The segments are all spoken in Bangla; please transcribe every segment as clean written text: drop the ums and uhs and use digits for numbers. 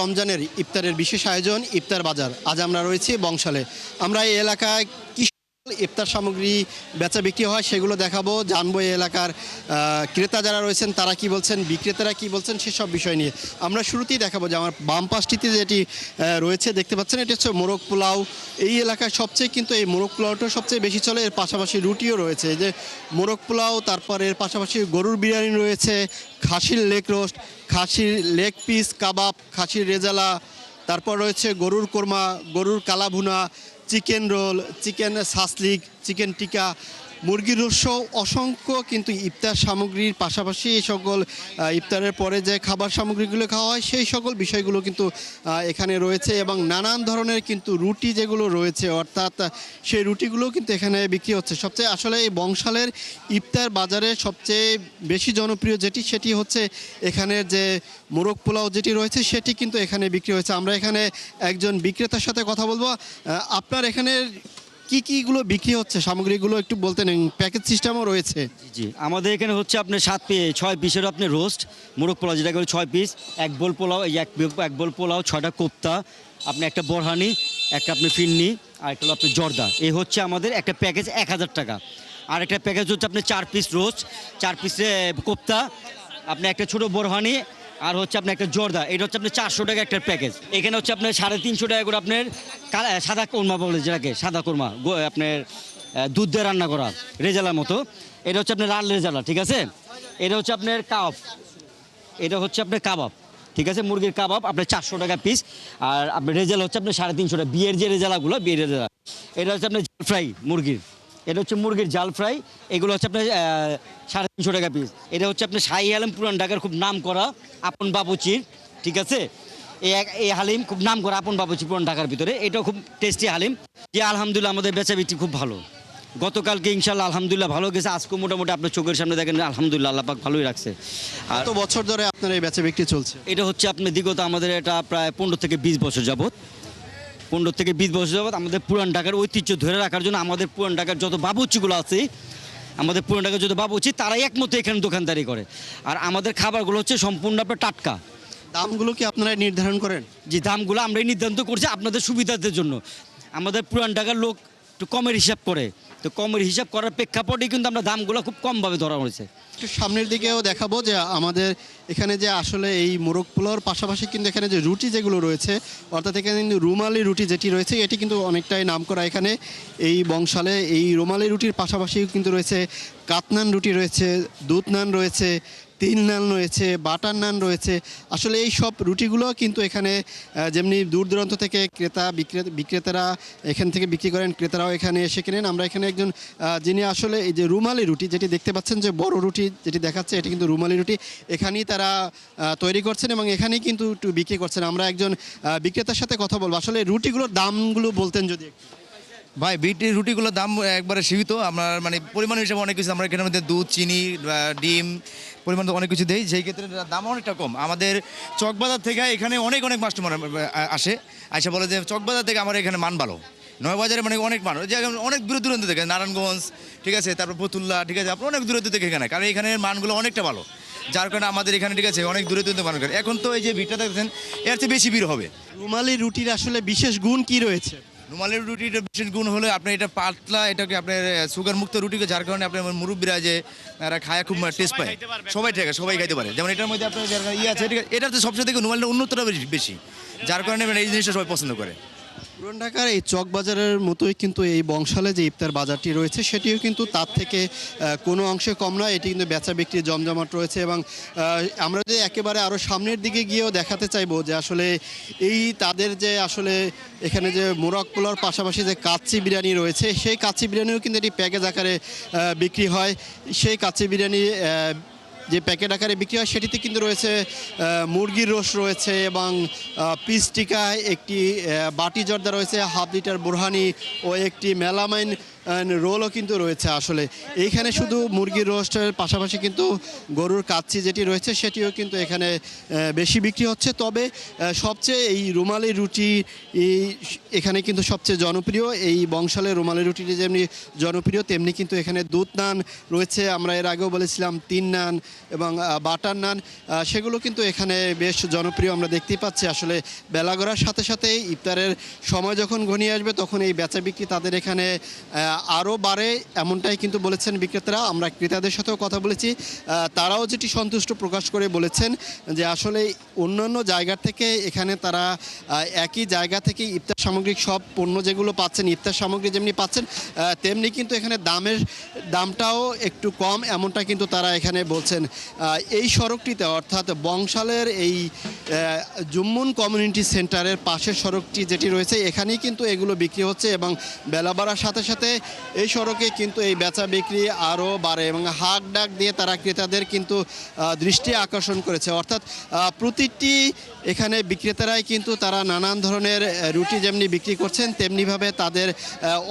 রমজানের ইফতারের বিশেষ আয়োজন ইফতার বাজার। আজ আমরা রয়েছি বংশালে। আমরা এই এলাকায় কি ইফতার সামগ্রী বেচা বিক্রি হয় সেগুলো দেখাবো, জানবো এই এলাকার ক্রেতা যারা রয়েছেন তারা কি বলছেন, বিক্রেতারা কি বলছেন সেসব বিষয় নিয়ে। আমরা শুরুতেই দেখাবো যে আমার বাম পাশটিতে যেটি রয়েছে দেখতে পাচ্ছেন, এটি হচ্ছে মোরগ পোলাও। এই এলাকায় সবচেয়ে কিন্তু এই মোরগ পোলাওটা সবচেয়ে বেশি চলে, এর পাশাপাশি রুটিও রয়েছে। এই যে মোরগ পোলাও, তারপর এর পাশাপাশি গরুর বিরিয়ানি রয়েছে, খাসির লেগ রোস্ট, খাসির লেগ পিস কাবাব, খাসির রেজালা, তারপর রয়েছে গরুর কোরমা, গরুর kalabhuna, chicken roll, chicken shashlik, chicken tikka, মুরগির রোস্ট, অসংখ্য কিন্তু ইফতার সামগ্রীর পাশাপাশি এই সকল ইফতারের পরে যে খাবার সামগ্রীগুলো খাওয়া হয় সেই সকল বিষয়গুলো কিন্তু এখানে রয়েছে। এবং নানান ধরনের কিন্তু রুটি যেগুলো রয়েছে, অর্থাৎ সেই রুটিগুলো কিন্তু এখানে বিক্রি হচ্ছে। সবচেয়ে আসলে এই বংশালের ইফতার বাজারে সবচেয়ে বেশি জনপ্রিয় যেটি, সেটি হচ্ছে এখানের যে মোরগ পোলাও যেটি রয়েছে সেটি কিন্তু এখানে বিক্রি হয়েছে। আমরা এখানে একজন বিক্রেতার সাথে কথা বলবো। আপনার এখানে কীগুলো বিক্রি হচ্ছে সামগ্রীগুলো একটু বলতেন, প্যাকেজ সিস্টেমও রয়েছে? জি, আমাদের এখানে হচ্ছে আপনার 6 পিসের আপনার রোস্ট মোরগ পোলাও, যেটা করে 6 পিস, এক বোল পোলাও, এই এক বোল পোলাও, 6টা কোপ্তা, আপনি একটা বরহানি, একটা আপনি ফিন্নি, আর একটা হলো আপনার জর্দা। এই হচ্ছে আমাদের একটা প্যাকেজ 1000 টাকা। আর একটা প্যাকেজ হচ্ছে আপনার 4 পিস রোস্ট, 4 পিস কোপ্তা, আপনি একটা ছোটো বরহানি, আর হচ্ছে আপনার একটা জর্দা। এটা হচ্ছে আপনার 400 টাকা একটা প্যাকেজ। এখানে হচ্ছে আপনার 350 টাকা করে আপনার সাদা কোরমা বলে, যেটাকে সাদা কোরমা, আপনার দুধ দিয়ে রান্না করা রেজালার মতো। এটা হচ্ছে আপনার লাল রেজালা, ঠিক আছে। এটা হচ্ছে আপনার কাবাব, এটা হচ্ছে আপনার কাবাব, ঠিক আছে, মুরগির কাবাব, আপনার 400 টাকা পিস। আর আপনার রেজালা হচ্ছে আপনার 350 টাকা, বিয়ের যে রেজালাগুলো, বিয়ের রেজালা। এটা হচ্ছে আপনার জাল ফ্রাই মুরগির, এটা হচ্ছে মুরগির জাল ফ্রাই, এগুলো হচ্ছে আপনার 350 টাকা পিস। এটা হচ্ছে আপনার শাহী হালিম, পুরান ঢাকার খুব নাম করা আপন বাবুচির, ঠিক আছে। এই হালিম খুব নাম করা আপন বাবুচি পুরান ঢাকার ভিতরে, এটাও খুব টেস্টি হালিম। যে আলহামদুলিল্লাহ আমাদের বেচা বিক্রি খুব ভালো। গতকালকে ইনশাল্লাহ আলহামদুলিল্লাহ ভালো গেছে, আজকে মোটামুটি আপনার চোখের সামনে দেখেন আলহামদুলিল্লাহ আল্লাহ পাক ভালোই রাখছে। আর কত বছর ধরে আপনার এই বেচা বিক্রি চলছে? এটা হচ্ছে আপনার দিগত আমাদের এটা প্রায় 15 থেকে 20 বছর যাবত। 15 থেকে 20 বছর যাবত আমাদের পুরান ঢাকার ঐতিহ্য ধরে রাখার জন্য আমাদের পুরান ঢাকার যত বাবুচিগুলো আছে, আমাদের পুরান ঢাকার যত বাবুচি, তারাই একমত এখানে দোকানদারি করে। আর আমাদের খাবারগুলো হচ্ছে সম্পূর্ণ আপনার টাটকা। দামগুলো কি আপনারা নির্ধারণ করেন? যে দামগুলো আমরাই নির্ধারণ করছি আপনাদের সুবিধাদের জন্য। আমাদের পুরান ঢাকার লোক একটু কমের হিসাব করে, তো কমের হিসাব করার প্রেক্ষাপটেই কিন্তু আমরা দামগুলো খুব কমভাবে ধরা হয়েছে। একটু সামনের দিকেও দেখাবো যে আমাদের এখানে যে আসলে এই মোরগ পোলাওর পাশাপাশি কিন্তু এখানে যে রুটি যেগুলো রয়েছে, অর্থাৎ এখানে কিন্তু রুমালি রুটি যেটি রয়েছে এটি কিন্তু অনেকটাই নাম করা এখানে এই বংশালে। এই রুমালি রুটির পাশাপাশি কিন্তু রয়েছে কাতনান রুটি রয়েছে, দুধ নান রয়েছে, তিল নান রয়েছে, বাটার নান রয়েছে। আসলে এই সব রুটিগুলো কিন্তু এখানে যেমনি দূর দূরান্ত থেকে বিক্রেতারা এখান থেকে বিক্রি করেন, ক্রেতারাও এখানে এসে কেনেন। আমরা এখানে একজন যিনি আসলে এই যে রুমালি রুটি যেটি দেখতে পাচ্ছেন, যে বড় রুটি যেটি দেখাচ্ছে, এটি কিন্তু রুমালি রুটি এখানেই তারা তৈরি করছেন এবং এখানেই কিন্তু একটু বিক্রি করছেন। আমরা একজন বিক্রেতার সাথে কথা বলবো। আসলে রুটিগুলোর দামগুলো বলতেন যদি? ভাই বিটির রুটিগুলোর দাম একবারে সীমিত, আমরা মানে পরিমাণ হিসেবে অনেক কিছু, আমরা এখানের মধ্যে দুধ, চিনি, ডিম পরিমাণ অনেক কিছু দেই, যেই ক্ষেত্রে দাম অনেকটা কম। আমাদের চকবাজার থেকে এখানে অনেক কাস্টমার আসে, আইসা বলে যে চকবাজার থেকে আমার এখানে মান ভালো। নয়বাজারে মানে অনেক মানুষ, যে অনেক দূরে দূরান্ত থেকে, নারায়ণগঞ্জ, ঠিক আছে, তারপর ফতুল্লা, ঠিক আছে, আপনার অনেক দূরান্ত থেকে এখানে, কারণ এখানের মানগুলো অনেকটা ভালো, যার কারণে আমাদের এখানে, ঠিক আছে, অনেক দূরে দূরান্ত মানুষ। এখন তো এই যে ভিড়টা দেখছেন, এর চেয়ে বেশি ভিড় হবে। রুমালি রুটির আসলে বিশেষ গুণ কি রয়েছে? রুমালের রুটিটা বিশেষ গুণ হলো আপনার এটা পাতলা, এটাকে আপনার সুগার মুক্ত রুটিকে, যার কারণে আপনার মুরব্বীরা যে এরা খায় খুব টেস্ট পায়, সবাই ঠিক আছে, সবাই খাইতে পারে। যেমন এটার মধ্যে আপনার ইয়ে আছে, ঠিক আছে, এটার তো সবচেয়ে থেকে রুমালের উন্নতটা বেশি, যার কারণে এই জিনিসটা সবাই পছন্দ করে। পুরান ঢাকার এই চক বাজারের মতোই কিন্তু এই বংশালে যে ইফতার বাজারটি রয়েছে সেটিও কিন্তু তার থেকে কোনো অংশে কম নয়। এটি কিন্তু বেচা বিক্রি জমজমাট রয়েছে এবং আমরা যে একেবারে আরও সামনের দিকে গিয়েও দেখাতে চাইবো যে আসলে এই তাদের যে আসলে এখানে যে মোরগ পোলাওর পাশাপাশি যে কাচ্চি বিরিয়ানি রয়েছে, সেই কাচ্চি বিরিয়ানিও কিন্তু এটি প্যাকেজ আকারে বিক্রি হয়। সেই কাচ্চি বিরিয়ানি যে প্যাকেট আকারে বিক্রি হয় সেটিতে কিন্তু রয়েছে মুরগির রোস্ট রয়েছে এবং পিস টিকা, একটি বাটি জর্দা রয়েছে, হাফ লিটার বোরহানি ও একটি মেলামাইন রোলও কিন্তু রয়েছে। আসলে এইখানে শুধু মুরগির রোস্টের পাশাপাশি কিন্তু গরুর কাচ্চি যেটি রয়েছে সেটিও কিন্তু এখানে বেশি বিক্রি হচ্ছে। তবে সবচেয়ে এই রুমালি রুটি এখানে কিন্তু সবচেয়ে জনপ্রিয়। এই বংশালের রুমালি রুটিটি যেমনি জনপ্রিয় তেমনি কিন্তু এখানে দুধ নান রয়েছে। আমরা এর আগেও বলেছিলাম 3 নান এবং বাটার নান, সেগুলো কিন্তু এখানে বেশ জনপ্রিয় আমরা দেখতেই পাচ্ছি। আসলে বেলা গড়ার সাথে সাথে ইফতারের সময় যখন ঘনিয়ে আসবে তখন এই বেচা বিক্রি তাদের এখানে আরও বাড়ে, এমনটাই কিন্তু বলেছেন বিক্রেতারা। আমরা ক্রেতাদের সাথেও কথা বলেছি, তারাও যেটি সন্তুষ্ট প্রকাশ করে বলেছেন যে আসলে অন্যান্য জায়গা থেকে এখানে তারা একই জায়গা থেকে ইফতার সামগ্রিক সব পণ্য যেগুলো পাচ্ছেন, ইফতার সামগ্রী যেমনি পাচ্ছেন তেমনি কিন্তু এখানে দামটাও একটু কম, এমনটা কিন্তু তারা এখানে বলছেন। এই সড়কটিতে অর্থাৎ বংশালের এই জুম্মুন কমিউনিটি সেন্টারের পাশের সড়কটি যেটি রয়েছে এখানেই কিন্তু এগুলো বিক্রি হচ্ছে এবং বেলা বাড়ার সাথে সাথে এই সড়কে কিন্তু এই বেচা বিক্রি আরও বাড়ে এবং হাঁক ডাক দিয়ে তারা ক্রেতাদের কিন্তু দৃষ্টি আকর্ষণ করেছে। অর্থাৎ প্রতিটি এখানে বিক্রেতারাই কিন্তু তারা নানান ধরনের রুটি যেমনি বিক্রি করছেন তেমনিভাবে তাদের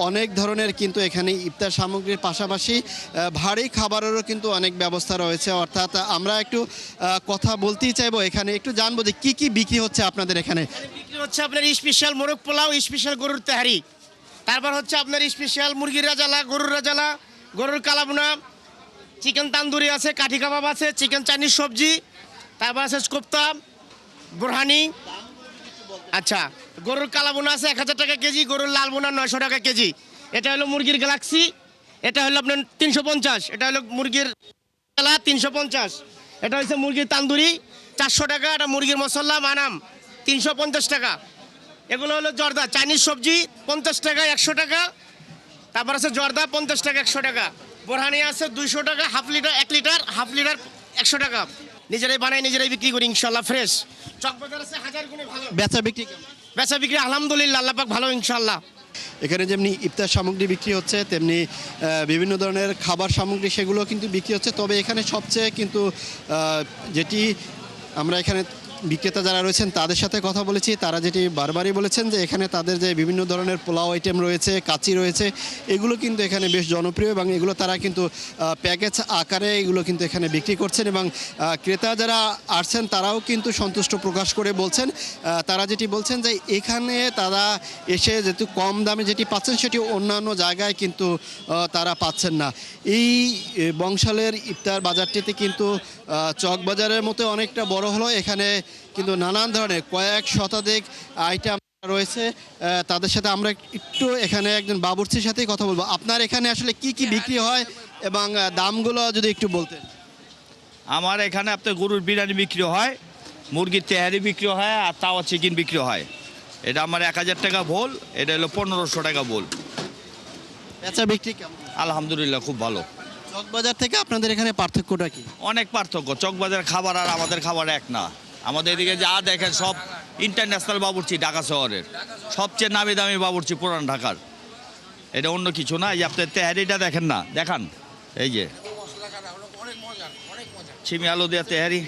অনেক ধরনের কিন্তু এখানে ইফতার সামগ্রীর পাশাপাশি ভারী খাবারেরও কিন্তু অনেক ব্যবস্থা রয়েছে। অর্থাৎ আমরা একটু কথা বলতেই চাইবো, এখানে একটু জানবো যে কি কি বিক্রি হচ্ছে আপনাদের এখানে। বিক্রি হচ্ছে আপনার স্পেশাল মোরগ পোলাও, স্পেশাল গরুর তেহারি, তারপর হচ্ছে আপনার স্পেশাল মুরগির রাজালা, গরুর রাজালা, গরুর কালাবুনা, চিকেন তান্দুরি আছে, কাঠি কাবাব আছে, চিকেন চাইনিজ সবজি, তারপর আছে কোপ্তা, বোরহানি। আচ্ছা, গরুর কালাবুনা আছে 1000 টাকা কেজি, গরুর লাল বোনা 900 টাকা কেজি। এটা হলো মুরগির গ্যালাক্সি, এটা হলো আপনার 350, এটা হলো মুরগির 350, এটা হচ্ছে মুরগির তান্দুরি 400 টাকা, এটা মুরগির মশলা মানাম 350 টাকা। এগুলো হলো জর্দা চাইনিজ সবজি 50 টাকা 100 টাকা, তারপর আছে জর্দা 50 টাকা 100 টাকা, বোরহানি আছে 200 টাকা, half litre 1 litre, half litre 100 টাকা। নিজেরাই বানাই নিজেরাই বিক্রি করি ইনশাল্লাহ, ফ্রেশ। চকবাজার আছে 1000 গুণে ভালো বেচা বিক্রি কেমন? বেচা বিক্রি আলহামদুলিল্লাহ, আল্লাহ পাক ভালো ইনশাল্লাহ। এখানে যেমনি ইফতার সামগ্রী বিক্রি হচ্ছে তেমনি বিভিন্ন ধরনের খাবার সামগ্রী সেগুলো কিন্তু বিক্রি হচ্ছে। তবে এখানে সবচেয়ে কিন্তু যেটি আমরা এখানে বিক্রেতা যারা রয়েছেন তাদের সাথে কথা বলেছি, তারা যেটি বারবারই বলেছেন যে এখানে তাদের যে বিভিন্ন ধরনের পোলাও আইটেম রয়েছে, কাচি রয়েছে, এগুলো কিন্তু এখানে বেশ জনপ্রিয় এবং এগুলো তারা কিন্তু প্যাকেজ আকারে এগুলো কিন্তু এখানে বিক্রি করছেন এবং ক্রেতা যারা আসছেন তারাও কিন্তু সন্তুষ্ট প্রকাশ করে বলছেন। তারা যেটি বলছেন যে এখানে তারা এসে যেহেতু কম দামে যেটি পাচ্ছেন সেটি অন্যান্য জায়গায় কিন্তু তারা পাচ্ছেন না। এই বংশালের ইফতার বাজারটিতে কিন্তু চকবাজারের মতো অনেকটা বড় হলো, এখানে কিন্তু নানান ধরনের কয়েক শতাধিক আইটেম রয়েছে। তাদের সাথে আমরা একটু এখানে একজন বাবুর্চির সাথেই কথা বলবো। আপনার এখানে আসলে কি কি বিক্রি হয় এবং দামগুলো যদি একটু বলতেন। আমার এখানে আপনার গরুর বিরিয়ানি বিক্রি হয়, মুরগির তেহারি বিক্রি হয় আর তাওয়া চিকেন বিক্রি হয়। এটা আমার 1000 টাকা ভোল, এটা হলো 1500 টাকা ভোল। বেচা বিক্রি কেমন? আলহামদুলিল্লাহ খুব ভালো। চকবাজার থেকে আপনাদের এখানে পার্থক্যটা কি? অনেক পার্থক্য, চকবাজার খাবার আর আমাদের খাবার এক না। আমাদের এদিকে যা দেখেন সব ইন্টারন্যাশনাল বাবুর্চি, ঢাকা শহরের সবচেয়ে নামি দামি বাবুর্চি পুরান ঢাকার। এটা অন্য কিছু না। এই যে আপনার তেহারিটা দেখেন না, দেখান, এই যে ছিমি আলু দেওয়া তেহারি,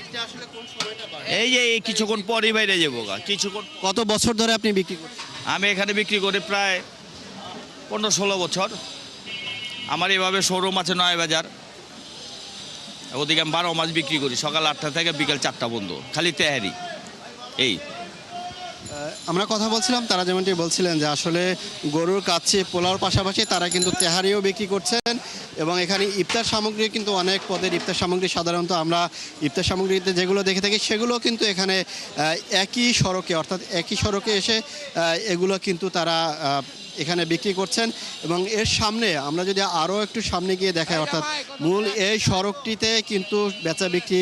এই যে এই কিছুক্ষণ পরই বাইরে যাবো গা। কিছুক্ষণ। কত বছর ধরে আপনি বিক্রি করছেন? আমি এখানে বিক্রি করি প্রায় 15-16 বছর। আমার এভাবে শোরুম আছে 9 বাজার, ওদিকে আমি 12 মাস বিক্রি করি, সকাল 8টা থেকে বিকেল 4টা পর্যন্ত, খালি তেহারি। এই আমরা কথা বলছিলাম, তারা যেমনটি বলছিলেন যে আসলে গরুর কাচ্চি পোলাওর পাশাপাশি তারা কিন্তু তেহারিও বিক্রি করছেন এবং এখানে ইফতার সামগ্রী কিন্তু অনেক পদের ইফতার সামগ্রী সাধারণত আমরা ইফতার সামগ্রীতে যেগুলো দেখে থাকি সেগুলো কিন্তু এখানে একই সড়কে অর্থাৎ একই সড়কে এসে এগুলো কিন্তু তারা এখানে বিক্রি করছেন এবং এর সামনে আমরা যদি আরও একটু সামনে গিয়ে দেখাই অর্থাৎ মূল এই সড়কটিতে কিন্তু বেচা বিক্রি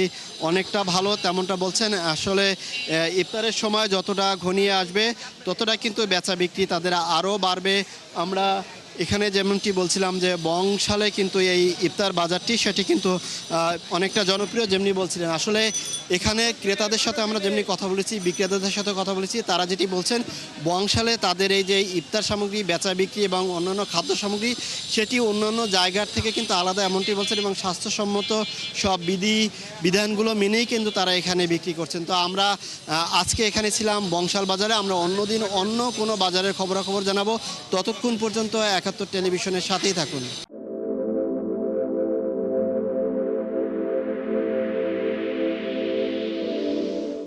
অনেকটা ভালো, তেমনটা বলছেন। আসলে ইফতারের সময় যতটা ঘনিয়ে আসবে ততটা কিন্তু বেচা বিক্রি তাদের আরও বাড়বে। আমরা এখানে যেমনটি বলছিলাম যে বংশালে কিন্তু এই ইফতার বাজারটি সেটি কিন্তু অনেকটা জনপ্রিয়, যেমনি বলছিলেন। আসলে এখানে ক্রেতাদের সাথে আমরা যেমনি কথা বলেছি, বিক্রেতাদের সাথে কথা বলেছি, তারা যেটি বলছেন বংশালে তাদের এই যে ইফতার সামগ্রী বেচা বিক্রি এবং অন্যান্য খাদ্য সামগ্রী সেটি অন্যান্য জায়গার থেকে কিন্তু আলাদা, এমনটি বলছেন এবং স্বাস্থ্যসম্মত সব বিধানগুলো মেনেই কিন্তু তারা এখানে বিক্রি করছেন। তো আমরা আজকে এখানে ছিলাম বংশাল বাজারে, আমরা অন্যদিন অন্য কোনো বাজারের খবরাখবর জানাবো। ততক্ষণ পর্যন্ত 71 টেলিভিশনের সাথেই থাকুন।